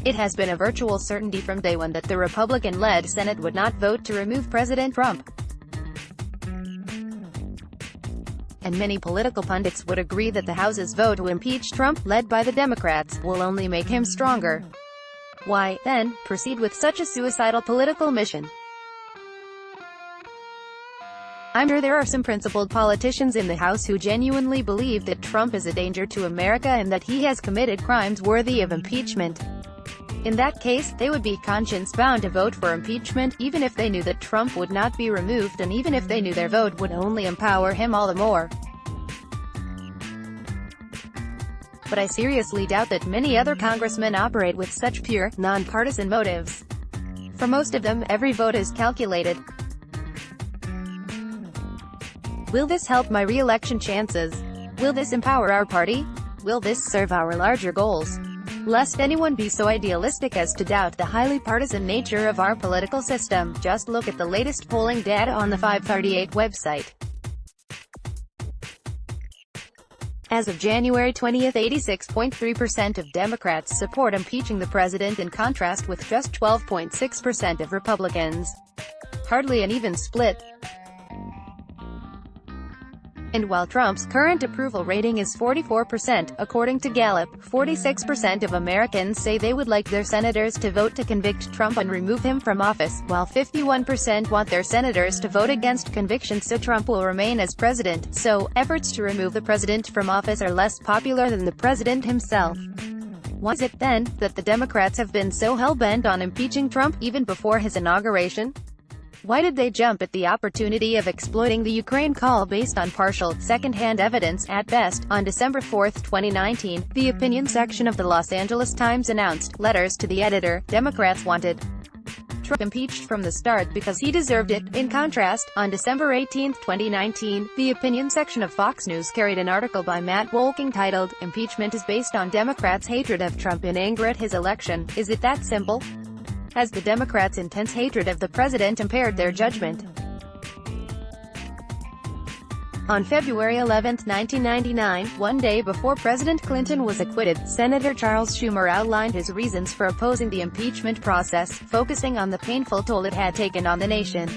It has been a virtual certainty from day one that the Republican-led Senate would not vote to remove President Trump. And many political pundits would agree that the House's vote to impeach Trump, led by the Democrats, will only make him stronger. Why, then, proceed with such a suicidal political mission? I'm sure there are some principled politicians in the House who genuinely believe that Trump is a danger to America and that he has committed crimes worthy of impeachment. In that case, they would be conscience-bound to vote for impeachment, even if they knew that Trump would not be removed and even if they knew their vote would only empower him all the more. But I seriously doubt that many other congressmen operate with such pure, nonpartisan motives. For most of them, every vote is calculated. Will this help my re-election chances? Will this empower our party? Will this serve our larger goals? Lest anyone be so idealistic as to doubt the highly partisan nature of our political system, just look at the latest polling data on the 538 website. As of January 20, 86.3% of Democrats support impeaching the president, in contrast with just 12.6% of Republicans. Hardly an even split. And while Trump's current approval rating is 44%, according to Gallup, 46% of Americans say they would like their senators to vote to convict Trump and remove him from office, while 51% want their senators to vote against conviction so Trump will remain as president. So, efforts to remove the president from office are less popular than the president himself. Why is it, then, that the Democrats have been so hell-bent on impeaching Trump, even before his inauguration? Why did they jump at the opportunity of exploiting the Ukraine call based on partial, second-hand evidence, at best? On December 4, 2019, the opinion section of the Los Angeles Times announced, letters to the editor, Democrats wanted Trump impeached from the start because he deserved it. In contrast, on December 18, 2019, the opinion section of Fox News carried an article by Matt Wolking titled, "Impeachment is based on Democrats' hatred of Trump and anger at his election. Is it that simple?" Has the Democrats' intense hatred of the president impaired their judgment? On February 11, 1999, one day before President Clinton was acquitted, Senator Charles Schumer outlined his reasons for opposing the impeachment process, focusing on the painful toll it had taken on the nation.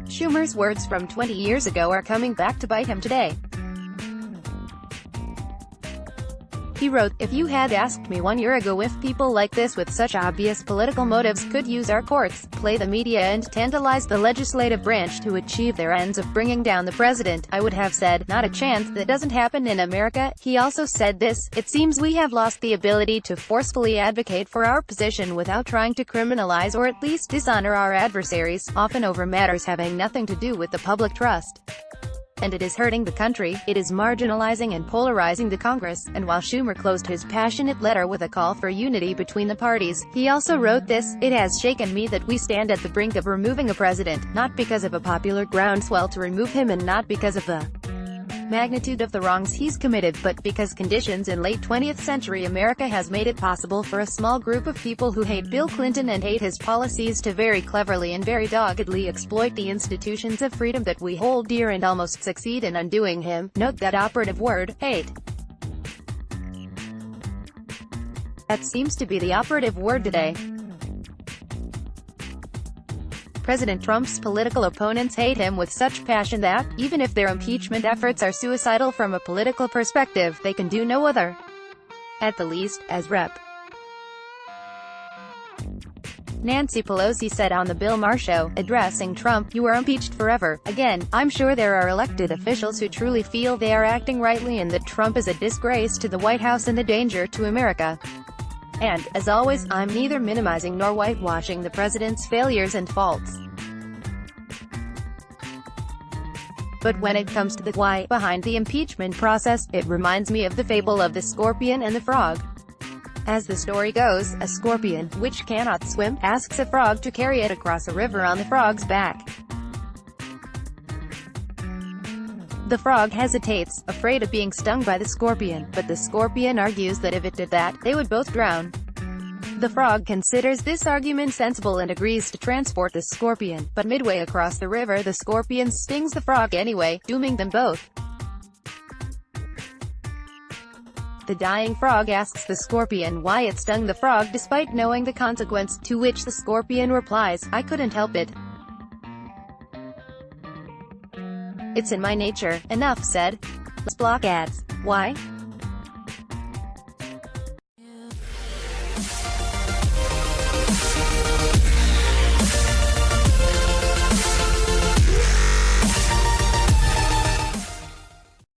Schumer's words from 20 years ago are coming back to bite him today. He wrote, "If you had asked me 1 year ago if people like this with such obvious political motives could use our courts, play the media and tantalize the legislative branch to achieve their ends of bringing down the president, I would have said, not a chance, that doesn't happen in America." He also said this, "It seems we have lost the ability to forcefully advocate for our position without trying to criminalize or at least dishonor our adversaries, often over matters having nothing to do with the public trust. And it is hurting the country, it is marginalizing and polarizing the Congress." And while Schumer closed his passionate letter with a call for unity between the parties, he also wrote this, "It has shaken me that we stand at the brink of removing a president, not because of a popular groundswell to remove him and not because of the magnitude of the wrongs he's committed, but because conditions in late 20th century America has made it possible for a small group of people who hate Bill Clinton and hate his policies to very cleverly and very doggedly exploit the institutions of freedom that we hold dear and almost succeed in undoing him." Note that operative word, hate. That seems to be the operative word today. President Trump's political opponents hate him with such passion that, even if their impeachment efforts are suicidal from a political perspective, they can do no other. At the least, as Rep. Nancy Pelosi said on The Bill Maher Show, addressing Trump, "You are impeached forever." Again, I'm sure there are elected officials who truly feel they are acting rightly and that Trump is a disgrace to the White House and a danger to America. And, as always, I'm neither minimizing nor whitewashing the president's failures and faults. But when it comes to the why behind the impeachment process, it reminds me of the fable of the scorpion and the frog. As the story goes, a scorpion, which cannot swim, asks a frog to carry it across a river on the frog's back. The frog hesitates, afraid of being stung by the scorpion, but the scorpion argues that if it did that, they would both drown. The frog considers this argument sensible and agrees to transport the scorpion, but midway across the river the scorpion stings the frog anyway, dooming them both. The dying frog asks the scorpion why it stung the frog despite knowing the consequence, to which the scorpion replies, "I couldn't help it. It's in my nature." Enough said. Let's block ads. Why?